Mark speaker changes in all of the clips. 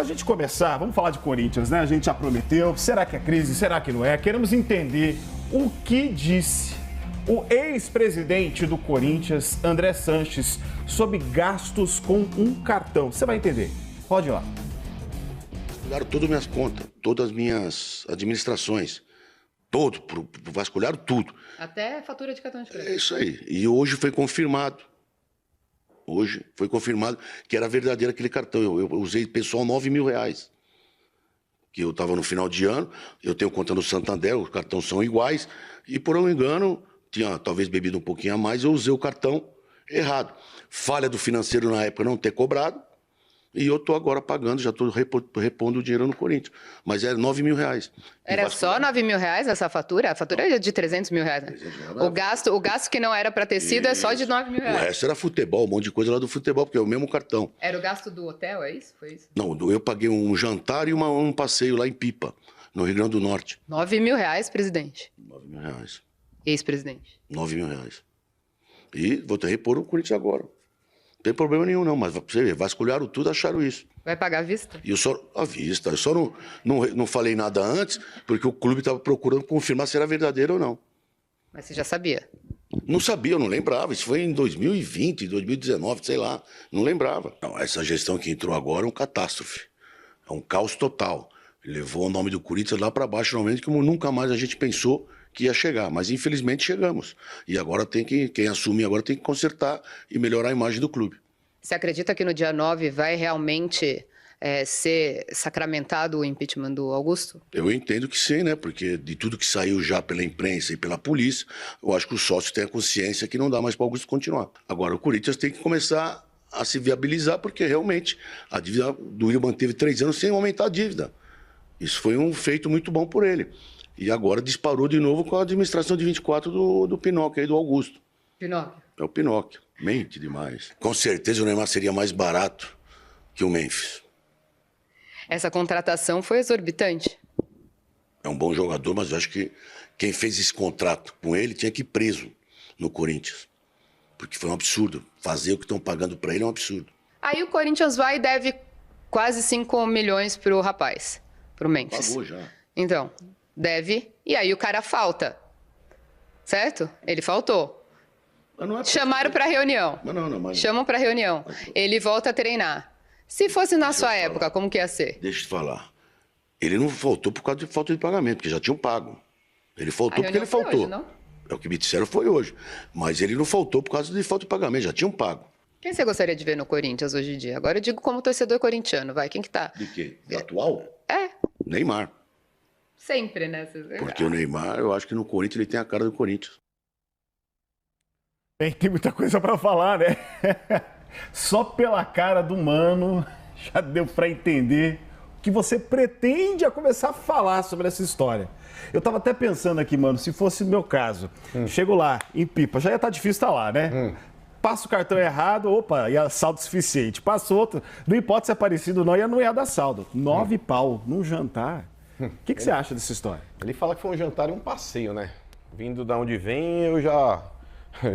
Speaker 1: Para a gente começar, vamos falar de Corinthians, né? A gente já prometeu. Será que é crise? Será que não é? Queremos entender o que disse o ex-presidente do Corinthians, André Sanches, sobre gastos com um cartão. Você vai entender. Pode ir lá.
Speaker 2: Vasculharam todas as minhas contas, todas as minhas administrações. Todo, vasculharam tudo.
Speaker 3: Até fatura de cartão de crédito.
Speaker 2: É isso aí. E hoje foi confirmado. Hoje foi confirmado que era verdadeiro aquele cartão. Eu usei, pessoal, R$9.000. Que eu estava no final de ano, eu tenho conta no Santander, os cartões são iguais. E por um engano, tinha talvez bebido um pouquinho a mais, eu usei o cartão errado. Falha do financeiro na época não ter cobrado. E eu estou agora pagando, já estou repondo o dinheiro no Corinthians. Mas é R$9.000.
Speaker 3: Era só R$9.000 essa fatura? A fatura é de R$300.000, né? O gasto que não era para ter sido é só de R$9.000.
Speaker 2: O resto era futebol, um monte de coisa lá do futebol, porque é o mesmo cartão.
Speaker 3: Era o gasto do hotel, é isso? Foi isso?
Speaker 2: Não, eu paguei um jantar e um passeio lá em Pipa, no Rio Grande do Norte.
Speaker 3: R$9.000, presidente.
Speaker 2: R$9.000.
Speaker 3: Ex-presidente.
Speaker 2: R$9.000. E vou ter que repor o Corinthians agora. Não tem problema nenhum, não, mas você vê, vasculharam tudo, acharam isso.
Speaker 3: Vai pagar à vista?
Speaker 2: E eu só, à vista, eu só não falei nada antes, porque o clube estava procurando confirmar se era verdadeiro ou não.
Speaker 3: Mas você já sabia?
Speaker 2: Não sabia, eu não lembrava. Isso foi em 2020, 2019, sei lá. Não lembrava. Não, essa gestão que entrou agora é uma catástrofe. É um caos total. Levou o nome do Corinthians lá para baixo, realmente, como nunca mais a gente pensou que ia chegar. Mas, infelizmente, chegamos. E agora quem assume agora tem que consertar e melhorar a imagem do clube.
Speaker 3: Você acredita que no dia 9 vai realmente ser sacramentado o impeachment do Augusto?
Speaker 2: Eu entendo que sim, né? Porque de tudo que saiu já pela imprensa e pela polícia, eu acho que os sócios têm a consciência que não dá mais para o Augusto continuar. Agora, o Corinthians tem que começar a se viabilizar, porque realmente a dívida do Willian manteve 3 anos sem aumentar a dívida. Isso foi um feito muito bom por ele. E agora disparou de novo com a administração de 24 do Pinóquio, aí do Augusto.
Speaker 3: Pinóquio?
Speaker 2: É o Pinóquio. Mente demais. Com certeza o Neymar seria mais barato que o Memphis.
Speaker 3: Essa contratação foi exorbitante.
Speaker 2: É um bom jogador, mas eu acho que quem fez esse contrato com ele tinha que ir preso no Corinthians. Porque foi um absurdo. Fazer o que estão pagando para ele é um absurdo.
Speaker 3: Aí o Corinthians vai e deve quase 5 milhões pro rapaz, pro Memphis.
Speaker 2: Pagou já.
Speaker 3: Então, deve, e aí o cara falta. Certo? Ele faltou. Chamaram para reunião.
Speaker 2: Mas...
Speaker 3: Chamam para reunião. Ele volta a treinar. Se fosse na sua época, como que ia ser?
Speaker 2: Deixa eu te falar. Ele não faltou por causa de falta de pagamento, porque já tinham pago. Ele faltou porque ele faltou.
Speaker 3: Hoje, não?
Speaker 2: É o que me disseram, foi hoje. Mas ele não faltou por causa de falta de pagamento, já tinham pago.
Speaker 3: Quem você gostaria de ver no Corinthians hoje em dia? Agora eu digo como torcedor corintiano, vai. Quem que tá?
Speaker 2: De quê? Do atual?
Speaker 3: É.
Speaker 2: Neymar.
Speaker 3: Sempre, né?
Speaker 2: Porque o Neymar, eu acho que no Corinthians ele tem a cara do Corinthians.
Speaker 1: Tem muita coisa para falar, né? Só pela cara do mano já deu para entender o que você pretende a começar a falar sobre essa história. Eu tava até pensando aqui, mano, se fosse o meu caso, chego lá em Pipa, já ia estar difícil estar lá, né? Passa o cartão errado, opa, ia saldo suficiente. Passa outro, não importa se é parecido ou não ia dar saldo. 9 pau num jantar. O que você acha dessa história?
Speaker 4: Ele fala que foi um jantar e um passeio, né? Vindo da onde vem, eu já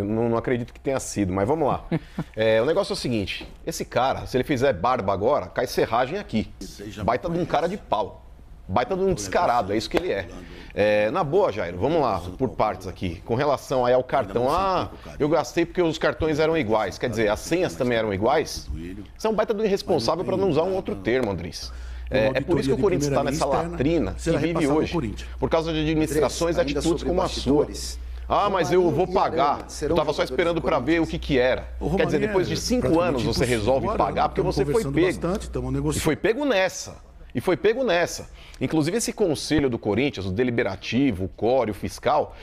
Speaker 4: não acredito que tenha sido, mas vamos lá. O negócio é o seguinte, esse cara, se ele fizer barba agora, cai serragem aqui. Baita de um cara de pau. Baita de um descarado, é isso que ele é. Na boa, Jairo, vamos lá, por partes aqui. Com relação aí ao cartão, eu gastei porque os cartões eram iguais. Quer dizer, as senhas também eram iguais? Você é um baita do irresponsável para não usar um outro termo, Andrés. É por isso que o Corinthians está nessa latrina que vive hoje. Por causa de administrações e atitudes como a sua. Mas eu vou pagar. Eu estava só esperando para ver o que era. Quer dizer, depois de 5 anos você resolve pagar porque você foi pego. E foi pego nessa. Inclusive, esse conselho do Corinthians, o deliberativo, o core, o fiscal,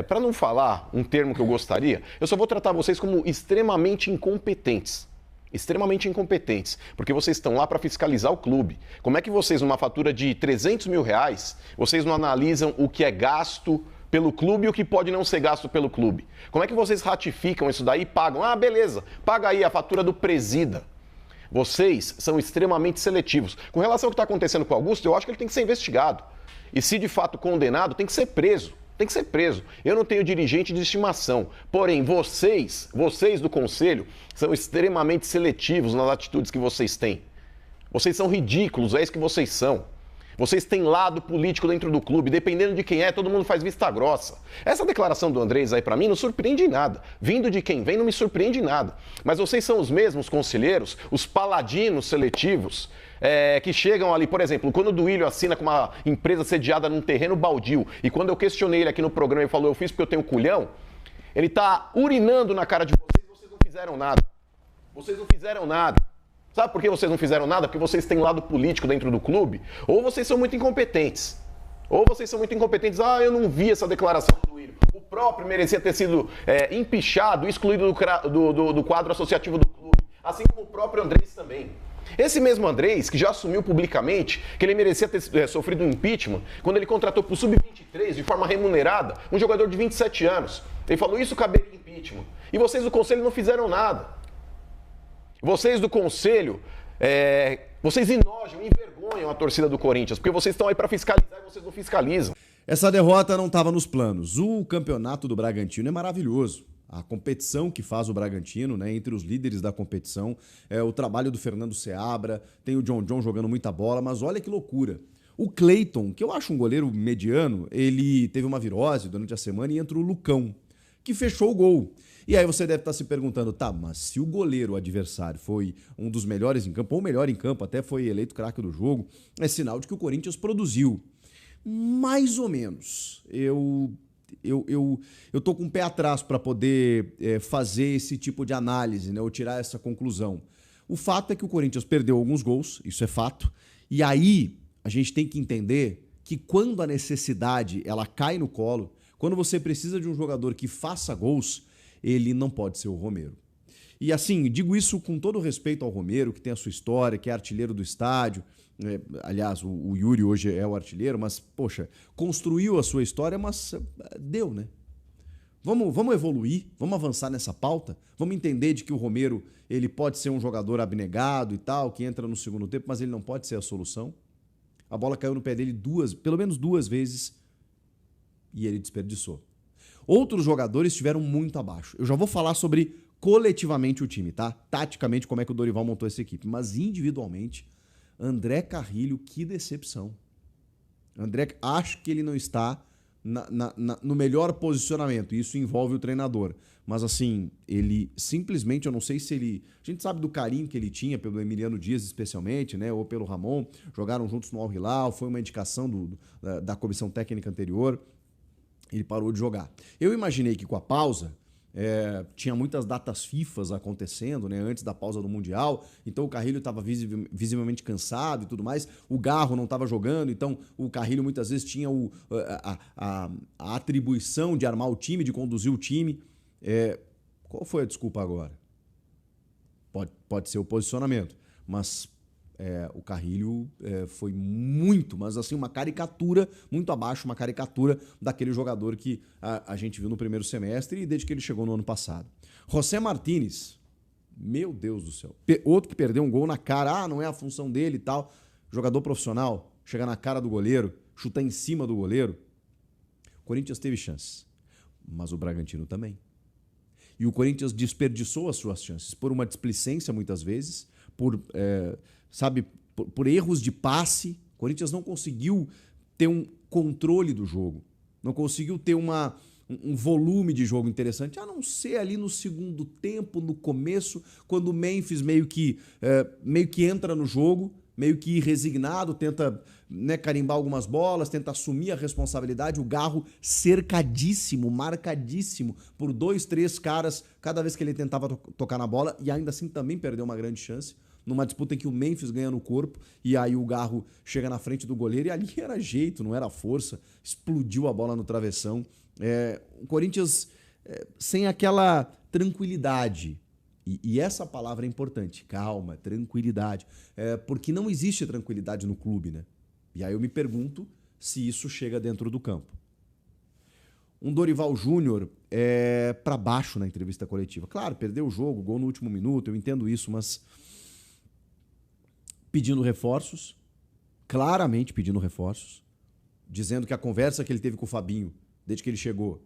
Speaker 4: para não falar um termo que eu gostaria, eu só vou tratar vocês como extremamente incompetentes. Extremamente incompetentes, porque vocês estão lá para fiscalizar o clube. Como é que vocês, numa fatura de R$300 mil, vocês não analisam o que é gasto pelo clube e o que pode não ser gasto pelo clube? Como é que vocês ratificam isso daí e pagam? Beleza, paga aí a fatura do presida. Vocês são extremamente seletivos. Com relação ao que está acontecendo com o Augusto, eu acho que ele tem que ser investigado. E se de fato condenado, tem que ser preso. Tem que ser preso. Eu não tenho dirigente de estimação. Porém, vocês do Conselho, são extremamente seletivos nas atitudes que vocês têm. Vocês são ridículos, é isso que vocês são. Vocês têm lado político dentro do clube, dependendo de quem é, todo mundo faz vista grossa. Essa declaração do Andrés aí pra mim não surpreende em nada. Vindo de quem vem não me surpreende em nada. Mas vocês são os mesmos conselheiros, os paladinos seletivos, que chegam ali, por exemplo, quando o Duílio assina com uma empresa sediada num terreno baldio, e quando eu questionei ele aqui no programa e falou, eu fiz porque eu tenho culhão, ele tá urinando na cara de vocês, vocês não fizeram nada. Vocês não fizeram nada. Sabe por que vocês não fizeram nada? Porque vocês têm lado político dentro do clube? Ou vocês são muito incompetentes. Ou vocês são muito incompetentes. Ah, eu não vi essa declaração do Duílio. O próprio merecia ter sido empichado, excluído do quadro associativo do clube. Assim como o próprio Andrés também. Esse mesmo Andrés, que já assumiu publicamente que ele merecia ter sofrido um impeachment, quando ele contratou para o Sub-23, de forma remunerada, um jogador de 27 anos. Ele falou, isso caberia impeachment. E vocês do Conselho não fizeram nada. Vocês do Conselho, vocês enojam, envergonham a torcida do Corinthians, porque vocês estão aí para fiscalizar e vocês não fiscalizam.
Speaker 5: Essa derrota não estava nos planos. O campeonato do Bragantino é maravilhoso. A competição que faz o Bragantino, né, entre os líderes da competição, o trabalho do Fernando Seabra, tem o John jogando muita bola, mas olha que loucura. O Cleiton, que eu acho um goleiro mediano, ele teve uma virose durante a semana e entrou o Lucão, que fechou o gol. E aí você deve estar se perguntando, tá, mas se o goleiro adversário foi um dos melhores em campo, ou o melhor em campo, até foi eleito craque do jogo, é sinal de que o Corinthians produziu. Mais ou menos. Eu tô com o pé atrás para poder fazer esse tipo de análise, né, ou tirar essa conclusão. O fato é que o Corinthians perdeu alguns gols, isso é fato, e aí a gente tem que entender que quando a necessidade ela cai no colo, quando você precisa de um jogador que faça gols, ele não pode ser o Romero. E assim, digo isso com todo respeito ao Romero, que tem a sua história, que é artilheiro do estádio. Aliás, o Yuri hoje é o artilheiro, mas, poxa, construiu a sua história, mas deu, né? Vamos evoluir, vamos avançar nessa pauta, vamos entender de que o Romero ele pode ser um jogador abnegado e tal, que entra no segundo tempo, mas ele não pode ser a solução. A bola caiu no pé dele pelo menos duas vezes e ele desperdiçou. Outros jogadores estiveram muito abaixo. Eu já vou falar sobre coletivamente o time, tá? Taticamente, como é que o Dorival montou essa equipe. Mas individualmente, André Carrilho, que decepção. André, acho que ele não está no melhor posicionamento. Isso envolve o treinador. Mas assim, ele simplesmente, eu não sei se ele... A gente sabe do carinho que ele tinha pelo Emiliano Dias especialmente, né? Ou pelo Ramon. Jogaram juntos no Al Hilal, foi uma indicação da comissão técnica anterior. Ele parou de jogar. Eu imaginei que com a pausa, tinha muitas datas FIFAs acontecendo, né, antes da pausa do Mundial, então o Carrilho estava visivelmente cansado e tudo mais, o Garro não estava jogando, então o Carrilho muitas vezes tinha a atribuição de armar o time, de conduzir o time. Qual foi a desculpa agora? Pode ser o posicionamento, mas... o Carrilho foi muito, mas assim, uma caricatura, muito abaixo, uma caricatura daquele jogador que a gente viu no primeiro semestre e desde que ele chegou no ano passado. José Martínez, meu Deus do céu, outro que perdeu um gol na cara, não é a função dele e tal, jogador profissional, chega na cara do goleiro, chuta em cima do goleiro. O Corinthians teve chances, mas o Bragantino também. E o Corinthians desperdiçou as suas chances por uma displicência muitas vezes, por erros de passe. O Corinthians não conseguiu ter um controle do jogo, não conseguiu ter um volume de jogo interessante, a não ser ali no segundo tempo, no começo, quando o Memphis meio que entra no jogo, meio que resignado, tenta, né, carimbar algumas bolas, tenta assumir a responsabilidade. O Garro cercadíssimo, marcadíssimo por 2, 3 caras cada vez que ele tentava tocar na bola, e ainda assim também perdeu uma grande chance. Numa disputa em que o Memphis ganha no corpo e aí o Garro chega na frente do goleiro e ali era jeito, não era força, explodiu a bola no travessão. O Corinthians sem aquela tranquilidade, e essa palavra é importante, calma, tranquilidade, porque não existe tranquilidade no clube, né? E aí eu me pergunto se isso chega dentro do campo. Um Dorival Júnior para baixo na entrevista coletiva. Claro, perdeu o jogo, gol no último minuto, eu entendo isso, mas... pedindo reforços, claramente pedindo reforços, dizendo que a conversa que ele teve com o Fabinho, desde que ele chegou,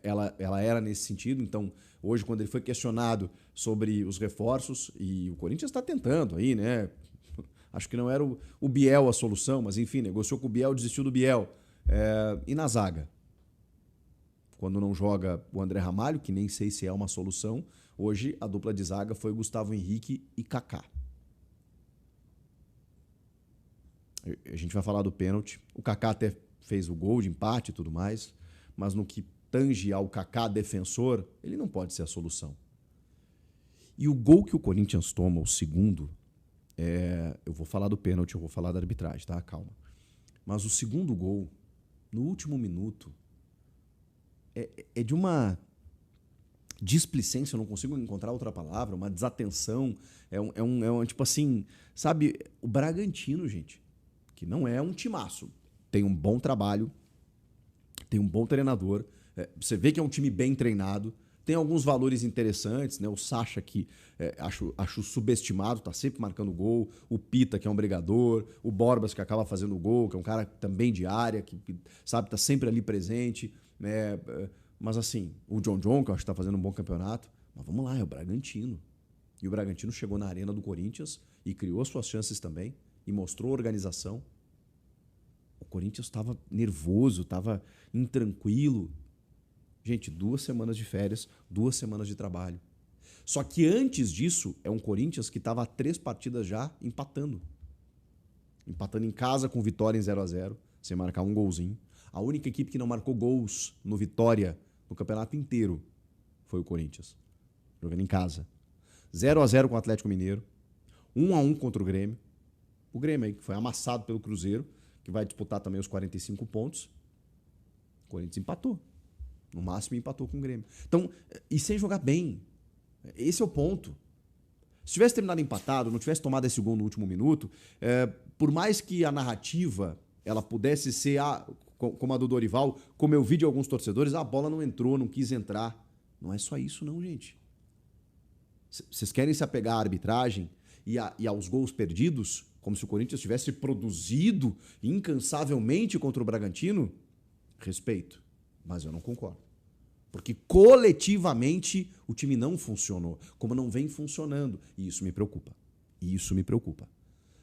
Speaker 5: ela era nesse sentido. Então, hoje, quando ele foi questionado sobre os reforços, e o Corinthians está tentando aí, né, Acho que não era o Biel a solução, mas enfim, negociou com o Biel, desistiu do Biel. E na zaga? Quando não joga o André Ramalho, que nem sei se é uma solução, hoje a dupla de zaga foi Gustavo Henrique e Kaká. A gente vai falar do pênalti. O Kaká até fez o gol de empate e tudo mais, mas no que tange ao Kaká defensor, ele não pode ser a solução. E o gol que o Corinthians toma, o segundo, eu vou falar do pênalti, eu vou falar da arbitragem, tá? Calma. Mas o segundo gol, no último minuto, é de uma displicência, eu não consigo encontrar outra palavra, uma desatenção, tipo assim, sabe, o Bragantino, gente, que não é um timaço, tem um bom trabalho, tem um bom treinador, você vê que é um time bem treinado, tem alguns valores interessantes, né? O Sacha, que acho subestimado, tá sempre marcando gol, o Pita, que é um brigador, o Borbas, que acaba fazendo gol, que é um cara também de área, que sabe, tá sempre ali presente, né? Mas assim, o John, que eu acho que tá fazendo um bom campeonato, mas vamos lá, é o Bragantino. E o Bragantino chegou na arena do Corinthians e criou suas chances também, e mostrou organização. O Corinthians estava nervoso, estava intranquilo. Gente, 2 semanas de férias, 2 semanas de trabalho. Só que antes disso, é um Corinthians que estava há 3 partidas já empatando. Empatando em casa com Vitória em 0-0, sem marcar um golzinho. A única equipe que não marcou gols no Vitória no campeonato inteiro foi o Corinthians, jogando em casa. 0-0 com o Atlético Mineiro, 1-1 contra o Grêmio. O Grêmio aí, que foi amassado pelo Cruzeiro, que vai disputar também os 45 pontos. O Corinthians empatou. No máximo empatou com o Grêmio. Então, e sem jogar bem. Esse é o ponto. Se tivesse terminado empatado, não tivesse tomado esse gol no último minuto, por mais que a narrativa ela pudesse ser, como a do Dorival, como eu vi de alguns torcedores, a bola não entrou, não quis entrar. Não é só isso não, gente. Vocês querem se apegar à arbitragem e aos gols perdidos, como se o Corinthians tivesse produzido incansavelmente contra o Bragantino? Respeito, mas eu não concordo. Porque coletivamente o time não funcionou, como não vem funcionando. E isso me preocupa.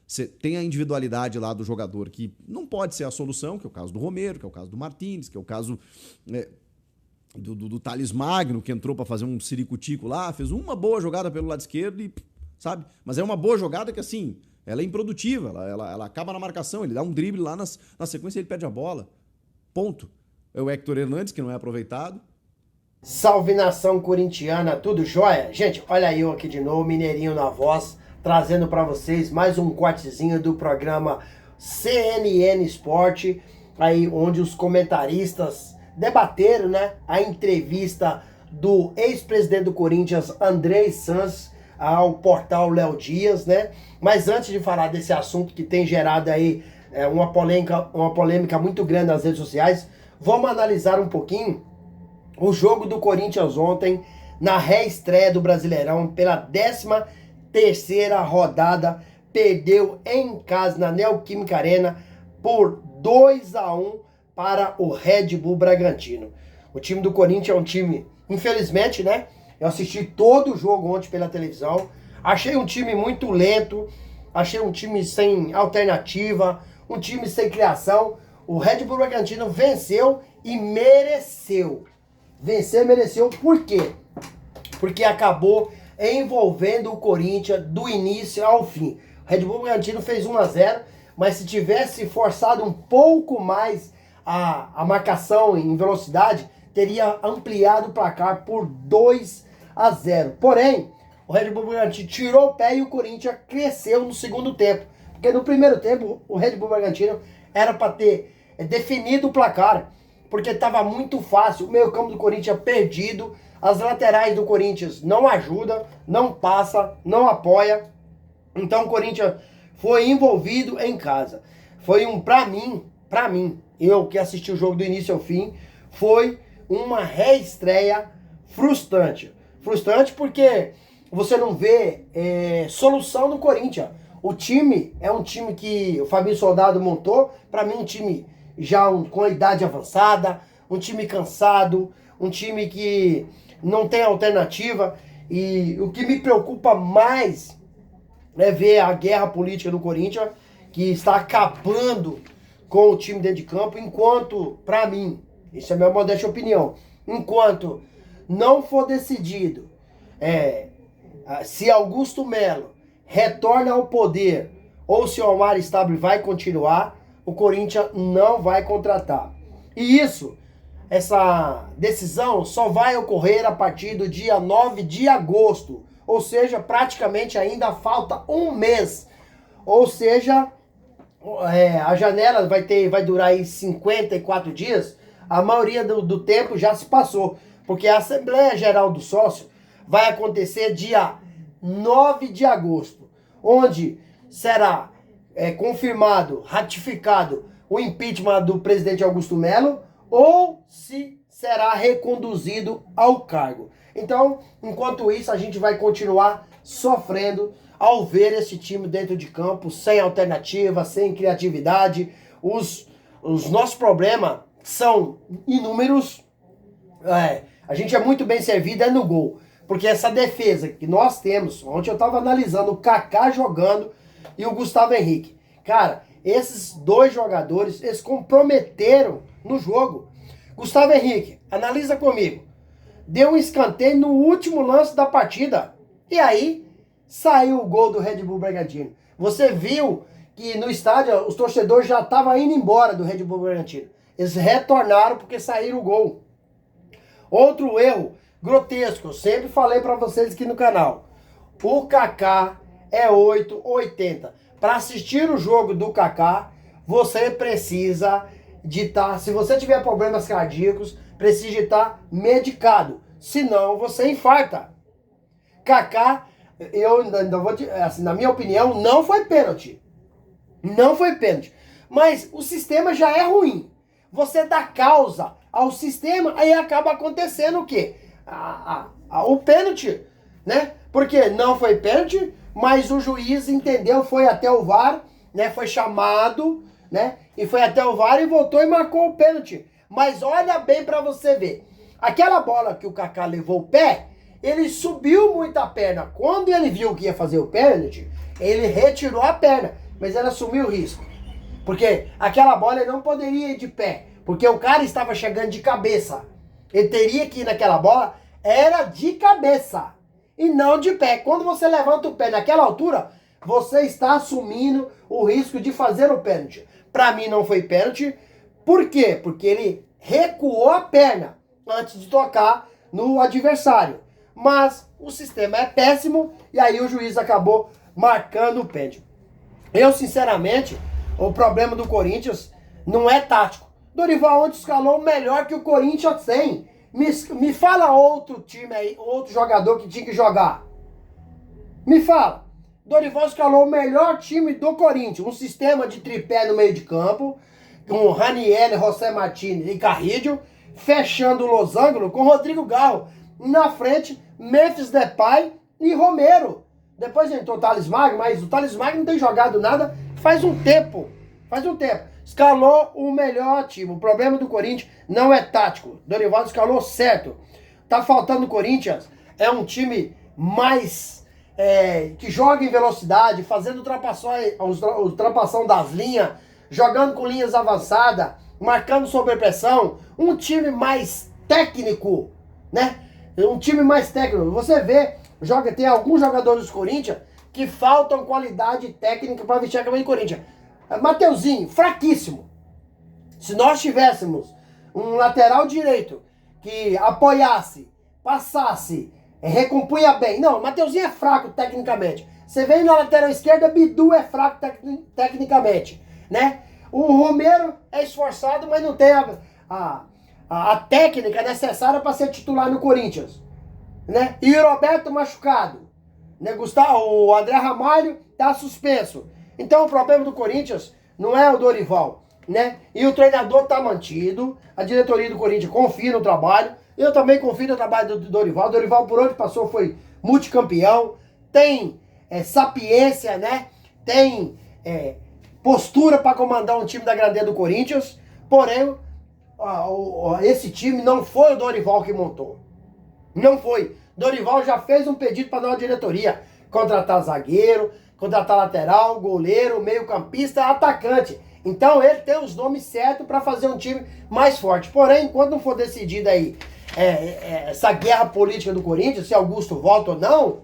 Speaker 5: Você tem a individualidade lá do jogador que não pode ser a solução, que é o caso do Romero, que é o caso do Martins, que é o caso do Thales Magno, que entrou para fazer um ciricutico lá, fez uma boa jogada pelo lado esquerdo e, sabe? Mas é uma boa jogada que, assim, ela é improdutiva, ela acaba na marcação, ele dá um drible lá na sequência e ele perde a bola. Ponto. É o Héctor Hernandes, que não é aproveitado.
Speaker 6: Salve nação corintiana, tudo jóia? Gente, olha eu aqui de novo, Mineirinho na voz, trazendo para vocês mais um cortezinho do programa CNN Esporte, aí onde os comentaristas debateram, né, a entrevista do ex-presidente do Corinthians, Andrés Sanz, ao portal Léo Dias, né? Mas antes de falar desse assunto que tem gerado aí uma polêmica muito grande nas redes sociais, vamos analisar um pouquinho o jogo do Corinthians ontem, na reestreia do Brasileirão, pela 13ª rodada, perdeu em casa, na Neoquímica Arena, por 2-1 para o Red Bull Bragantino. O time do Corinthians é um time, infelizmente, né? Eu assisti todo o jogo ontem pela televisão, achei um time muito lento, achei um time sem alternativa, um time sem criação. O Red Bull Bragantino venceu e mereceu. Mereceu, por quê? Porque acabou envolvendo o Corinthians do início ao fim. O Red Bull Bragantino fez 1-0, mas se tivesse forçado um pouco mais a marcação em velocidade, teria ampliado o placar por 2-0. Porém, o Red Bull Bragantino tirou o pé e o Corinthians cresceu no segundo tempo. Porque no primeiro tempo, o Red Bull Bragantino era para ter definido o placar, porque estava muito fácil, o meio-campo do Corinthians perdido, as laterais do Corinthians não ajudam, não passa, não apoia. Então o Corinthians foi envolvido em casa. Foi pra mim, eu que assisti o jogo do início ao fim, foi uma reestreia frustrante. Frustrante porque você não vê solução no Corinthians. O time é um time que o Fabinho Soldado montou, para mim um time já com a idade avançada, um time cansado, um time que não tem alternativa. E o que me preocupa mais né, ver a guerra política do Corinthians, que está acabando com o time dentro de campo, enquanto, para mim, isso é a minha modesta opinião, enquanto não for decidido se Augusto Melo retorna ao poder ou se o Omar Stabile vai continuar, o Corinthians não vai contratar. E essa decisão só vai ocorrer a partir do dia 9 de agosto, ou seja, praticamente ainda falta um mês. Ou seja, a janela vai durar aí 54 dias, a maioria do tempo já se passou, porque a Assembleia Geral do Sócio vai acontecer dia 9 de agosto, onde será confirmado, ratificado o impeachment do presidente Augusto Melo, ou se será reconduzido ao cargo. Então, enquanto isso, a gente vai continuar sofrendo ao ver esse time dentro de campo, sem alternativa, sem criatividade. Os nossos problemas são inúmeros. A gente é muito bem servido no gol. Porque essa defesa que nós temos, ontem eu estava analisando o Kaká jogando e o Gustavo Henrique. Cara, esses dois jogadores, eles comprometeram no jogo. Gustavo Henrique, analisa comigo. Deu um escanteio no último lance da partida. E aí, saiu o gol do Red Bull Bragantino. Você viu que no estádio os torcedores já estavam indo embora do Red Bull Bragantino. Eles retornaram porque saíram o gol. Outro erro grotesco, eu sempre falei pra vocês aqui no canal. O Kaká é 8,80. Para assistir o jogo do Kaká, você precisa de estar, se você tiver problemas cardíacos, precisa de estar medicado. Senão você infarta. Kaká, eu ainda vou assim, na minha opinião, não foi pênalti. Não foi pênalti. Mas o sistema já é ruim. Você dá causa ao sistema, aí acaba acontecendo o quê? O pênalti, né? Porque não foi pênalti, mas o juiz entendeu, foi até o VAR, né? Foi chamado, né? E foi até o VAR e voltou e marcou o pênalti. Mas olha bem pra você ver. Aquela bola que o Kaká levou o pé, ele subiu muito a perna. Quando ele viu que ia fazer o pênalti, ele retirou a perna, mas ele assumiu o risco. Porque aquela bola ele não poderia ir de pé, porque o cara estava chegando de cabeça. Ele teria que ir naquela bola, era de cabeça e não de pé. Quando você levanta o pé naquela altura, você está assumindo o risco de fazer o pênalti. Para mim não foi pênalti. Por quê? Porque ele recuou a perna antes de tocar no adversário. Mas o sistema é péssimo e aí o juiz acabou marcando o pênalti. Eu, sinceramente, o problema do Corinthians não é tático. Dorival ontem escalou melhor que o Corinthians tem. Me fala outro time aí, outro jogador que tinha que jogar. Me fala. Dorival escalou o melhor time do Corinthians. Um sistema de tripé no meio de campo, com Raniel, José Martins e Carrillo, fechando o losango com Rodrigo Garro. Na frente, Memphis Depay e Romero. Depois entrou o Thales Magno, mas o Thales Magno não tem jogado nada faz um tempo. Escalou o melhor time. O problema do Corinthians não é tático. Dorival escalou certo. Tá faltando o Corinthians. É um mais que joga em velocidade, fazendo ultrapassão das linhas, jogando com linhas avançadas, marcando sob pressão. Um time mais técnico, né? Um time mais técnico. Você vê, tem alguns jogadores do Corinthians que faltam qualidade técnica para vestir a camisa do Corinthians. Mateuzinho, fraquíssimo. Se nós tivéssemos um lateral direito que apoiasse, passasse, recompunha bem. Não, Mateuzinho é fraco tecnicamente. Você vem na lateral esquerda, Bidu é fraco tecnicamente, né? O Romero é esforçado, mas não tem a técnica necessária para ser titular no Corinthians, né? E o Roberto machucado, né? O André Ramalho tá suspenso. Então o problema do Corinthians não é o Dorival, né? E o treinador tá mantido, a diretoria do Corinthians confia no trabalho, eu também confio no trabalho do Dorival. O Dorival, por onde passou, foi multicampeão, tem sapiência, né? Tem postura para comandar um time da grandeza do Corinthians, porém esse time não foi o Dorival que montou. Não foi. Dorival já fez um pedido para a nova diretoria contratar zagueiro, contratar lateral, goleiro, meio-campista, atacante. Então ele tem os nomes certos para fazer um time mais forte. Porém, enquanto não for decidida aí essa guerra política do Corinthians, se Augusto volta ou não,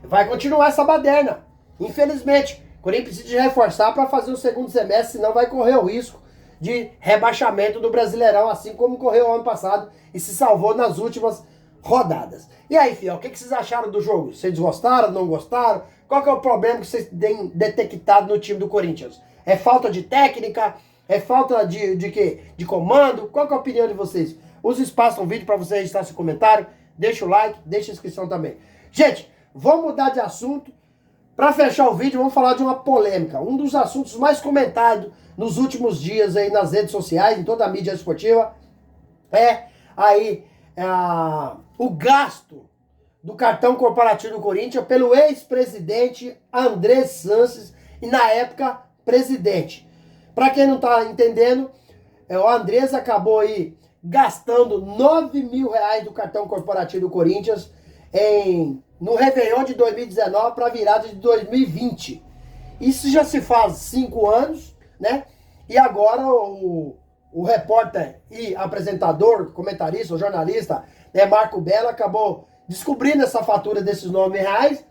Speaker 6: vai continuar essa baderna. Infelizmente, o Corinthians precisa de reforçar para fazer o segundo semestre, senão vai correr o risco de rebaixamento do Brasileirão, assim como correu o ano passado e se salvou nas últimas rodadas. E aí, fiel, o que vocês acharam do jogo? Vocês gostaram, não gostaram? Qual que é o problema que vocês têm detectado no time do Corinthians? É falta de técnica? É falta de quê? De comando? Qual que é a opinião de vocês? Use espaço no vídeo para você registrar seu comentário. Deixa o like, deixa a inscrição também. Gente, vamos mudar de assunto. Para fechar o vídeo, vamos falar de uma polêmica. Um dos assuntos mais comentados nos últimos dias aí nas redes sociais, em toda a mídia esportiva, o gasto do cartão corporativo do Corinthians pelo ex-presidente André Sanches, e na época, presidente. Para quem não está entendendo, o Andrés acabou aí gastando 9 mil reais do cartão corporativo do Corinthians no Réveillon de 2019 para a virada de 2020. Isso já se faz 5 anos, né? E agora o repórter e apresentador, comentarista, jornalista, Marco Belo, acabou descobrindo essa fatura desses 9 mil reais.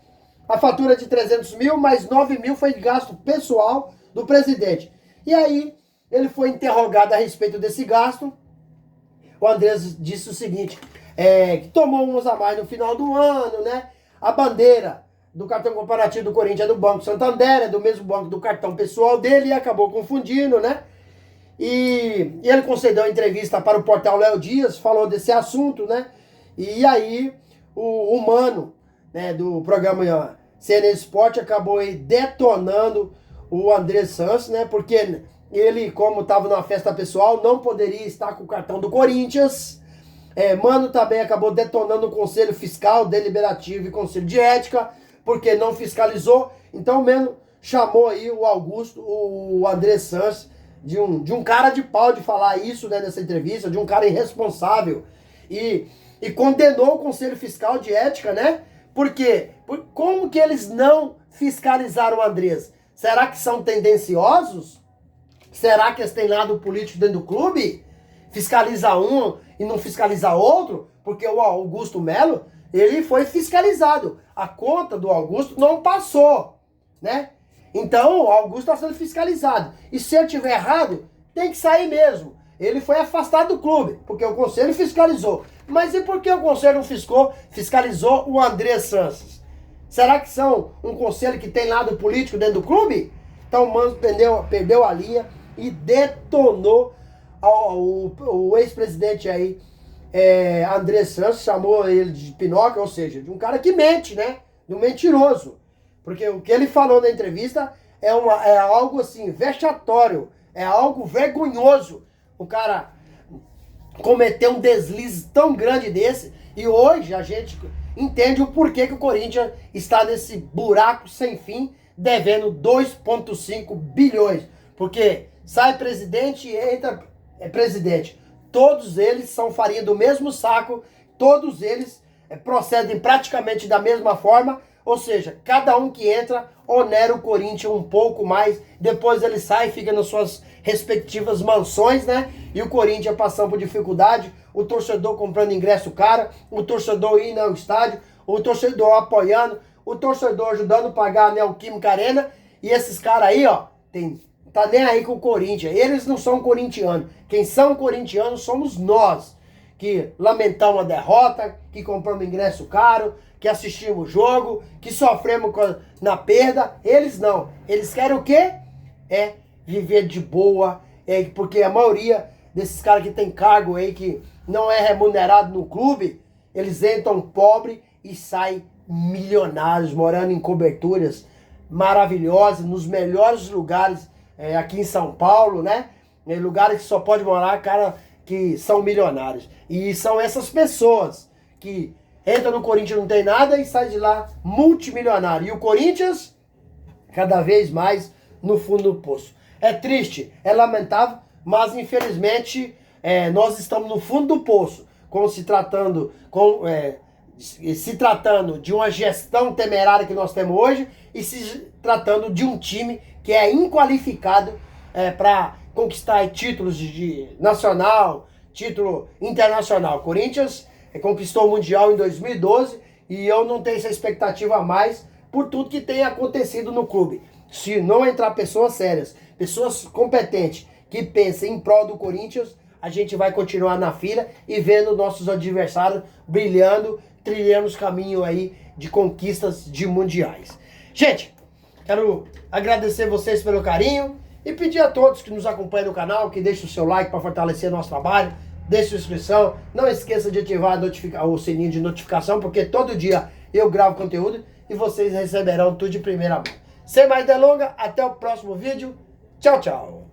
Speaker 6: A fatura de 300 mil, mais 9 mil foi gasto pessoal do presidente. E aí, ele foi interrogado a respeito desse gasto. O Andrés disse o seguinte, que tomou uns a mais no final do ano, né? A bandeira do cartão corporativo do Corinthians é do Banco Santander, é do mesmo banco do cartão pessoal dele, e acabou confundindo, né? E ele concedeu a entrevista para o portal Léo Dias, falou desse assunto, né? E aí, o Mano, né, do programa CNN Sport, acabou aí detonando o André Sanches, né? Porque ele, como estava numa festa pessoal, não poderia estar com o cartão do Corinthians. Mano também acabou detonando o Conselho Fiscal, Deliberativo e Conselho de Ética, porque não fiscalizou. Então, mesmo chamou aí o André Sanches de um cara de pau de falar isso, né, nessa entrevista, de um cara irresponsável. E condenou o Conselho Fiscal de Ética, né? Porque como que eles não fiscalizaram o Andrés? Será que são tendenciosos? Será que eles têm lado político dentro do clube? Fiscaliza um e não fiscaliza outro? Porque o Augusto Melo, ele foi fiscalizado. A conta do Augusto não passou, né? Então, o Augusto está sendo fiscalizado. E se ele tiver errado, tem que sair mesmo. Ele foi afastado do clube, porque o Conselho fiscalizou. Mas e por que o Conselho não fiscalizou o André Sanches? Será que são um conselho que tem lado político dentro do clube? Então o Mano perdeu a linha e detonou o ex-presidente aí, André Sanches, chamou ele de Pinóquio, ou seja, de um cara que mente, né? De um mentiroso. Porque o que ele falou na entrevista é algo assim, vexatório, é algo vergonhoso. O cara cometeu um deslize tão grande desse, e hoje a gente entende o porquê que o Corinthians está nesse buraco sem fim, devendo 2,5 bilhões. Porque sai presidente e entra presidente. Todos eles são farinha do mesmo saco, todos eles procedem praticamente da mesma forma, ou seja, cada um que entra onera o Corinthians um pouco mais, depois ele sai e fica nas suas respectivas mansões, né? E o Corinthians passando por dificuldade, o torcedor comprando ingresso caro, o torcedor indo ao estádio, o torcedor apoiando, o torcedor ajudando a pagar a Neoquímica Arena, e esses caras aí, ó, tá nem aí com o Corinthians. Eles não são corintianos. Quem são corintianos somos nós, que lamentamos a derrota, que compramos ingresso caro, que assistimos o jogo, que sofremos na perda. Eles não. Eles querem o quê? Viver de boa, porque a maioria desses caras que tem cargo aí, que não é remunerado no clube, eles entram pobre e saem milionários, morando em coberturas maravilhosas, nos melhores lugares aqui em São Paulo, né? Em lugares que só pode morar cara que são milionários. E são essas pessoas que entram no Corinthians, não tem nada, e sai de lá multimilionário. E o Corinthians, cada vez mais no fundo do poço. É triste, é lamentável, mas infelizmente nós estamos no fundo do poço, como se tratando se tratando de uma gestão temerária que nós temos hoje e se tratando de um time que é inqualificado para conquistar títulos de nacional, título internacional. Corinthians conquistou o Mundial em 2012 e eu não tenho essa expectativa a mais por tudo que tem acontecido no clube. Se não entrar pessoas sérias, pessoas competentes que pensem em prol do Corinthians, a gente vai continuar na fila e vendo nossos adversários brilhando, trilhando os caminhos aí de conquistas de mundiais. Gente, quero agradecer vocês pelo carinho e pedir a todos que nos acompanham no canal que deixem o seu like para fortalecer nosso trabalho, deixe sua inscrição, não esqueça de ativar o sininho de notificação, porque todo dia eu gravo conteúdo e vocês receberão tudo de primeira mão. Sem mais delongas, até o próximo vídeo. Tchau, tchau.